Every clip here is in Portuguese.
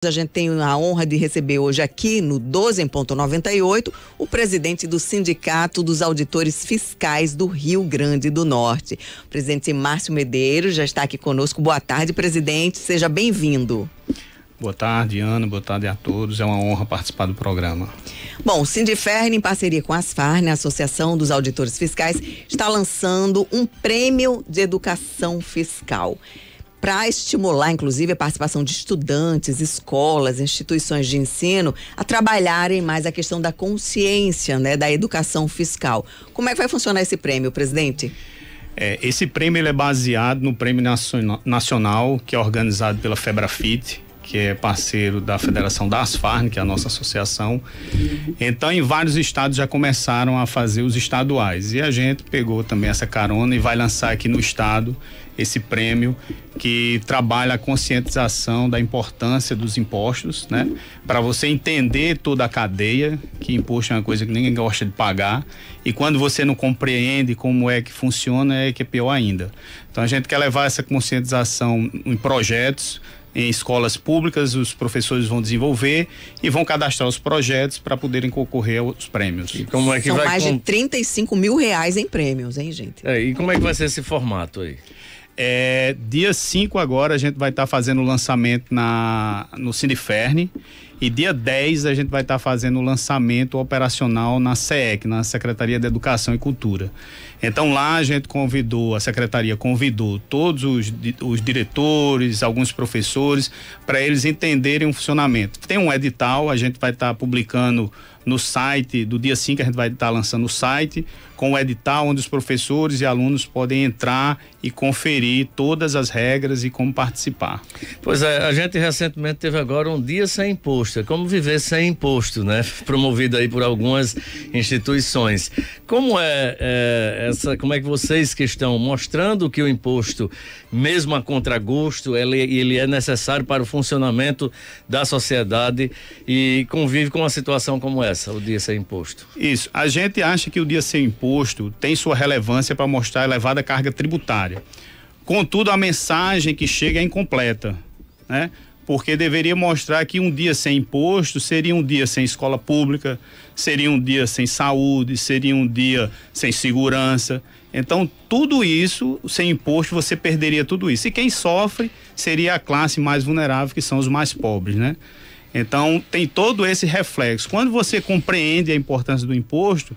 A gente tem a honra de receber hoje aqui no 12 em ponto 98 o presidente do Sindicato dos Auditores Fiscais do Rio Grande do Norte. O presidente Márcio Medeiros já está aqui conosco. Boa tarde, presidente. Seja bem-vindo. Boa tarde, Ana. Boa tarde a todos. É uma honra participar do programa. Bom, o Sindifern, em parceria com a Asfarn, a Associação dos Auditores Fiscais, está lançando um prêmio de educação fiscal para estimular, inclusive, a participação de estudantes, escolas, instituições de ensino a trabalharem mais a questão da consciência, né, da educação fiscal. Como é que vai funcionar esse prêmio, presidente? Esse prêmio ele é baseado no Prêmio Nacional, que é organizado pela Febrafit, que é parceiro da Federação da Asfarn, que é a nossa associação. Então, em vários estados já começaram a fazer os estaduais. E a gente pegou também essa carona e vai lançar aqui no estado esse prêmio que trabalha a conscientização da importância dos impostos, né? Para você entender toda a cadeia, que imposto é uma coisa que ninguém gosta de pagar, e quando você não compreende como é que funciona, é que é pior ainda. Então a gente quer levar essa conscientização em projetos, em escolas públicas, os professores vão desenvolver e vão cadastrar os projetos para poderem concorrer aos prêmios. E como é que São mais de 35 mil reais em prêmios, hein, gente? E como é que vai ser esse formato aí? Dia 5 agora a gente vai estar fazendo o lançamento no Sindifern, e dia 10 a gente vai estar fazendo o lançamento operacional na SEEC, na Secretaria de Educação e Cultura. Então lá a Secretaria convidou todos os diretores, alguns professores, para eles entenderem o funcionamento. Tem um edital, a gente vai estar publicando no site, do dia 5 a gente vai estar lançando o site, com o edital onde os professores e alunos podem entrar e conferir todas as regras e como participar. Pois é, a gente recentemente teve agora um dia sem imposto, é como viver sem imposto, né? Promovido aí por algumas instituições. Como como é que vocês que estão mostrando que o imposto, mesmo a contragosto, ele é necessário para o funcionamento da sociedade e convive com uma situação como essa, o dia sem imposto? Isso, a gente acha que o dia sem imposto tem sua relevância para mostrar a elevada carga tributária. Contudo, a mensagem que chega é incompleta, né? Porque deveria mostrar que um dia sem imposto seria um dia sem escola pública, seria um dia sem saúde, seria um dia sem segurança. Então, tudo isso, sem imposto, você perderia tudo isso. E quem sofre seria a classe mais vulnerável, que são os mais pobres, né? Então, tem todo esse reflexo. Quando você compreende a importância do imposto,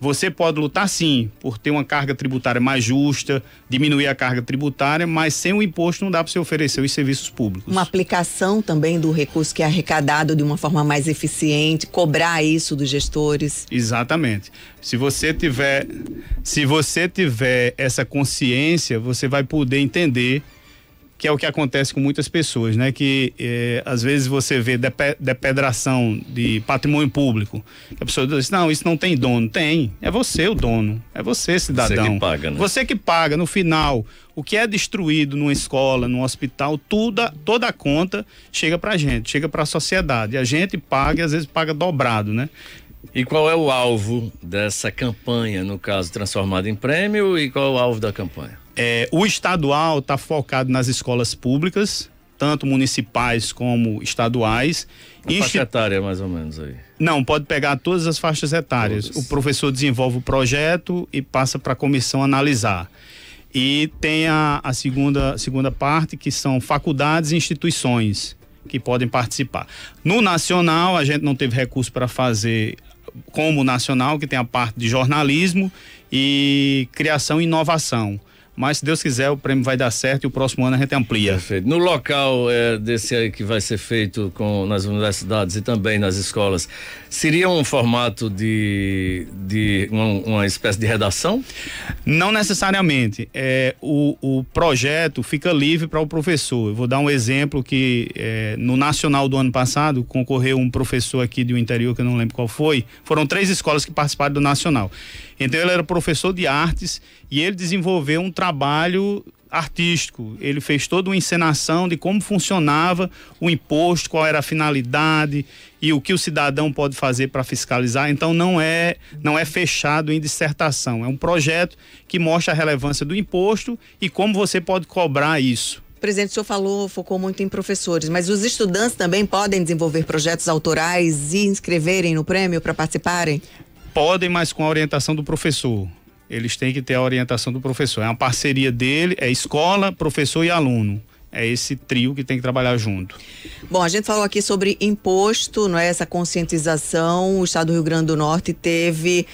você pode lutar sim por ter uma carga tributária mais justa, diminuir a carga tributária, mas sem o imposto não dá para você oferecer os serviços públicos. Uma aplicação também do recurso que é arrecadado de uma forma mais eficiente, cobrar isso dos gestores. Exatamente. Se você tiver essa consciência, você vai poder entender que é o que acontece com muitas pessoas, né? Que às vezes você vê depredação de patrimônio público. A pessoa diz, não, isso não tem dono. Tem, é você o dono, é você, cidadão. Você que paga, né? Você que paga. No final, o que é destruído numa escola, num hospital, toda a conta chega pra gente, chega pra sociedade. A gente paga e às vezes paga dobrado, né? E qual é o alvo dessa campanha, no caso, transformada em prêmio, e qual é o alvo da campanha? O estadual está focado nas escolas públicas, tanto municipais como estaduais. A faixa etária, mais ou menos, aí? Não, pode pegar todas as faixas etárias. Todas. O professor desenvolve o projeto e passa para a comissão analisar. E tem a segunda parte, que são faculdades e instituições que podem participar. No nacional, a gente não teve recurso para fazer como o nacional, que tem a parte de jornalismo e criação e inovação. Mas, se Deus quiser, o prêmio vai dar certo e o próximo ano a gente amplia. Perfeito. No local desse aí que vai ser feito nas universidades e também nas escolas, seria um formato de uma espécie de redação? Não necessariamente. O projeto fica livre para o professor. Eu vou dar um exemplo que no Nacional do ano passado concorreu um professor aqui do interior, que eu não lembro qual foi. Foram 3 escolas que participaram do Nacional. Então ele era professor de artes e ele desenvolveu um trabalho artístico. Ele fez toda uma encenação de como funcionava o imposto, qual era a finalidade e o que o cidadão pode fazer para fiscalizar. Então não é fechado em dissertação. É um projeto que mostra a relevância do imposto e como você pode cobrar isso. Presidente, o senhor focou muito em professores, mas os estudantes também podem desenvolver projetos autorais e inscreverem no prêmio para participarem? Podem, mas com a orientação do professor. Eles têm que ter a orientação do professor. É uma parceria dele, é escola, professor e aluno. É esse trio que tem que trabalhar junto. Bom, a gente falou aqui sobre imposto, não é? Essa conscientização. O Estado do Rio Grande do Norte teve,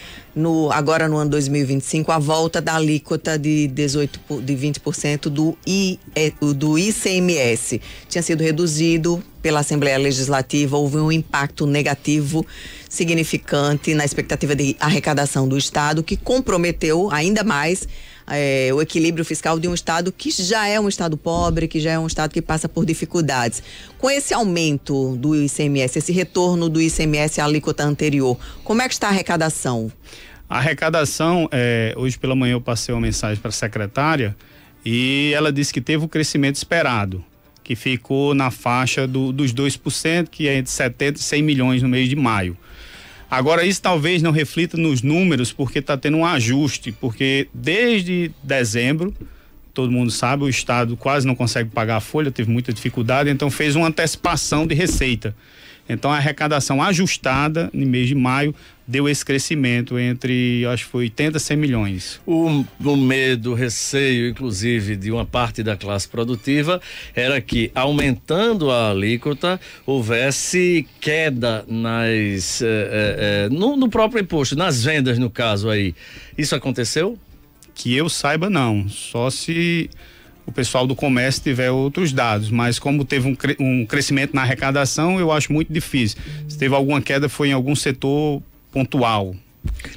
agora no ano 2025, a volta da alíquota de 20% do ICMS. Tinha sido reduzido pela Assembleia Legislativa, houve um impacto negativo significante na expectativa de arrecadação do Estado, que comprometeu ainda mais o equilíbrio fiscal de um Estado que já é um Estado pobre, que já é um Estado que passa por dificuldades. Com esse aumento do ICMS, esse retorno do ICMS à alíquota anterior, como é que está a arrecadação? A arrecadação, hoje pela manhã eu passei uma mensagem para a secretária e ela disse que teve o crescimento esperado, que ficou na faixa dos 2%, que é entre 70 e 100 milhões no mês de maio. Agora, isso talvez não reflita nos números, porque está tendo um ajuste, porque desde dezembro, todo mundo sabe, o Estado quase não consegue pagar a folha, teve muita dificuldade, então fez uma antecipação de receita. Então, a arrecadação ajustada no mês de maio deu esse crescimento entre, acho que foi 80 a 100 milhões. O medo, o receio, inclusive, de uma parte da classe produtiva era que, aumentando a alíquota, houvesse queda no próprio imposto, nas vendas, no caso aí. Isso aconteceu? Que eu saiba, não. Só se o pessoal do comércio tiver outros dados, mas como teve um crescimento na arrecadação, eu acho muito difícil. Se teve alguma queda, foi em algum setor pontual.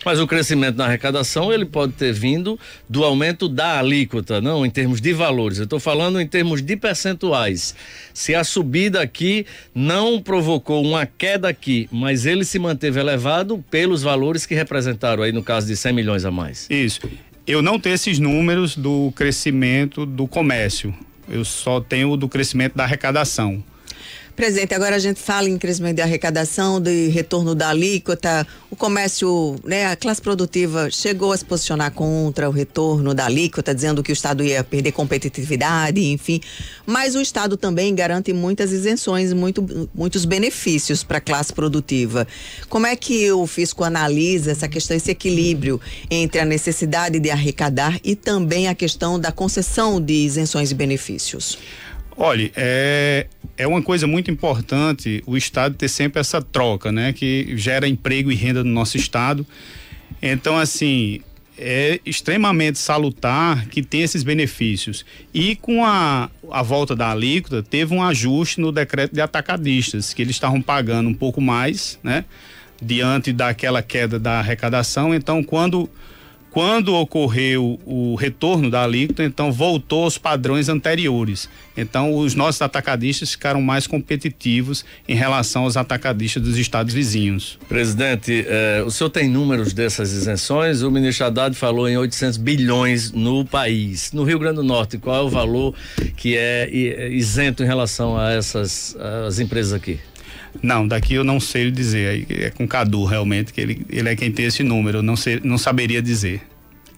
Mas o crescimento na arrecadação, ele pode ter vindo do aumento da alíquota, não em termos de valores. Eu estou falando em termos de percentuais. Se a subida aqui não provocou uma queda aqui, mas ele se manteve elevado pelos valores que representaram aí no caso de 100 milhões a mais. Isso. Eu não tenho esses números do crescimento do comércio. Eu só tenho o do crescimento da arrecadação. Presidente, agora a gente fala em crescimento de arrecadação, de retorno da alíquota. O comércio, né, a classe produtiva chegou a se posicionar contra o retorno da alíquota, dizendo que o Estado ia perder competitividade, enfim. Mas o Estado também garante muitas isenções, muitos benefícios para a classe produtiva. Como é que o fisco analisa essa questão, esse equilíbrio entre a necessidade de arrecadar e também a questão da concessão de isenções e benefícios? Olha, é uma coisa muito importante o Estado ter sempre essa troca, né? Que gera emprego e renda no nosso Estado. Então, assim, é extremamente salutar que tem esses benefícios. E com a volta da alíquota, teve um ajuste no decreto de atacadistas, que eles estavam pagando um pouco mais, né? Diante daquela queda da arrecadação. Então, quando ocorreu o retorno da alíquota, então voltou aos padrões anteriores. Então, os nossos atacadistas ficaram mais competitivos em relação aos atacadistas dos estados vizinhos. Presidente, o senhor tem números dessas isenções? O ministro Haddad falou em 800 bilhões no país. No Rio Grande do Norte, qual é o valor que é isento em relação a as empresas aqui? Não, daqui eu não sei lhe dizer, é com Cadu realmente, que ele é quem tem esse número, eu não saberia dizer.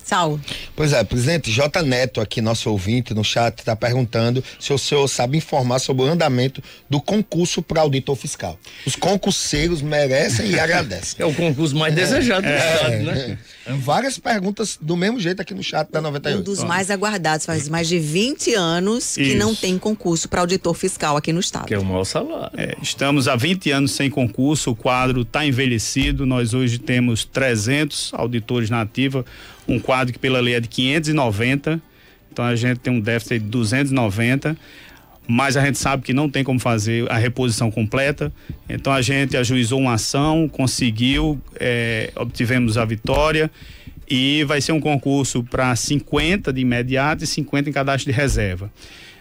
Saulo. Pois é, presidente, J. Neto aqui, nosso ouvinte no chat, está perguntando se o senhor sabe informar sobre o andamento do concurso para auditor fiscal. Os concurseiros merecem e agradecem. É o concurso mais desejado do Estado, né? Várias perguntas do mesmo jeito aqui no chat da 98. Um dos mais aguardados, faz mais de 20 anos que não tem concurso para auditor fiscal aqui no Estado. Que é o maior salário. Estamos há 20 anos sem concurso, o quadro está envelhecido, nós hoje temos 300 auditores na ativa, um quadro que pela lei é de 590, então a gente tem um déficit de 290, mas a gente sabe que não tem como fazer a reposição completa, então a gente ajuizou uma ação, conseguiu, obtivemos a vitória e vai ser um concurso para 50 de imediato e 50 em cadastro de reserva.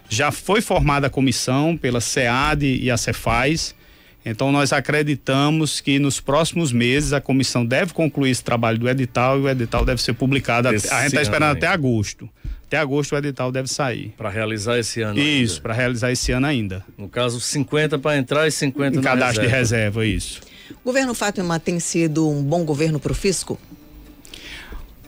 Já foi formada a comissão pela SEAD e a Cefaz. Então nós acreditamos que nos próximos meses a comissão deve concluir esse trabalho do edital e o edital deve ser publicado. A gente está esperando até agosto. Até agosto o edital deve sair. Para realizar esse ano. Isso, para realizar esse ano ainda. No caso, 50 para entrar e 50 em cadastro de reserva, isso. O governo Fátima tem sido um bom governo para o fisco?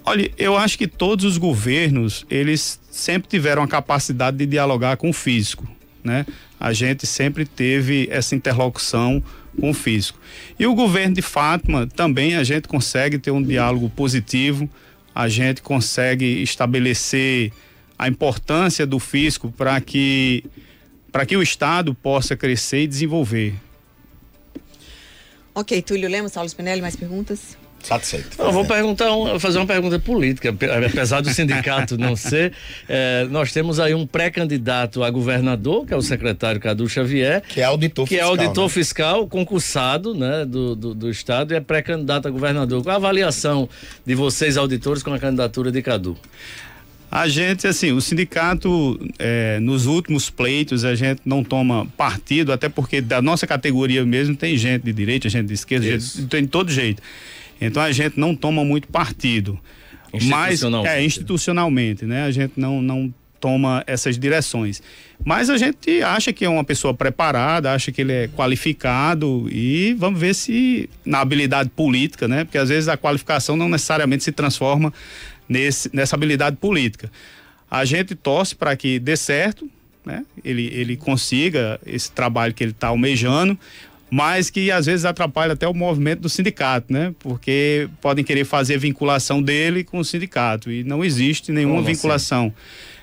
Olha, eu acho que todos os governos, eles sempre tiveram a capacidade de dialogar com o fisco, né? A gente sempre teve essa interlocução com o fisco. E o governo de Fátima também a gente consegue ter um diálogo positivo, a gente consegue estabelecer a importância do fisco para que o Estado possa crescer e desenvolver. Ok, Túlio Lemos, Saulo Spinelli, mais perguntas? Satisfeito. Eu vou fazer uma pergunta política, apesar do sindicato não ser, nós temos aí um pré-candidato a governador, que é o secretário Cadu Xavier, Que é auditor fiscal. Que é auditor né? fiscal, concursado, né, do Estado, e é pré-candidato a governador. Qual a avaliação de vocês, auditores, com a candidatura de Cadu? A gente, assim, o sindicato, nos últimos pleitos, a gente não toma partido, até porque da nossa categoria mesmo tem gente de direita, gente de esquerda, gente, tem de todo jeito. Então a gente não toma muito partido. Institucionalmente, né? A gente não toma essas direções. Mas a gente acha que é uma pessoa preparada, acha que ele é qualificado e vamos ver se na habilidade política, né? Porque às vezes a qualificação não necessariamente se transforma nessa habilidade política. A gente torce para que dê certo, né? Ele consiga esse trabalho que ele está almejando, mas que às vezes atrapalha até o movimento do sindicato, né? Porque podem querer fazer vinculação dele com o sindicato e não existe nenhuma vinculação.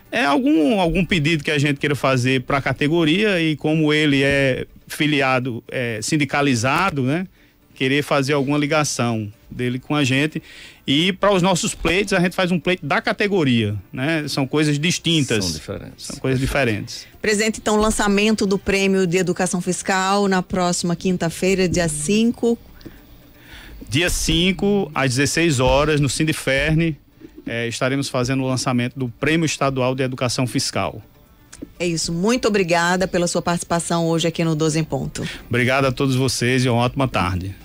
É algum pedido que a gente queira fazer para a categoria e como ele é filiado, sindicalizado, né? Querer fazer alguma ligação dele com a gente. E para os nossos pleitos, a gente faz um pleito da categoria, né? São coisas distintas. São coisas diferentes. Presidente, então, lançamento do Prêmio de Educação Fiscal na próxima quinta-feira, dia 5. Dia 5, às 16 horas, no Sindiferne, estaremos fazendo o lançamento do Prêmio Estadual de Educação Fiscal. É isso. Muito obrigada pela sua participação hoje aqui no 12 em Ponto. Obrigado a todos vocês e uma ótima tarde.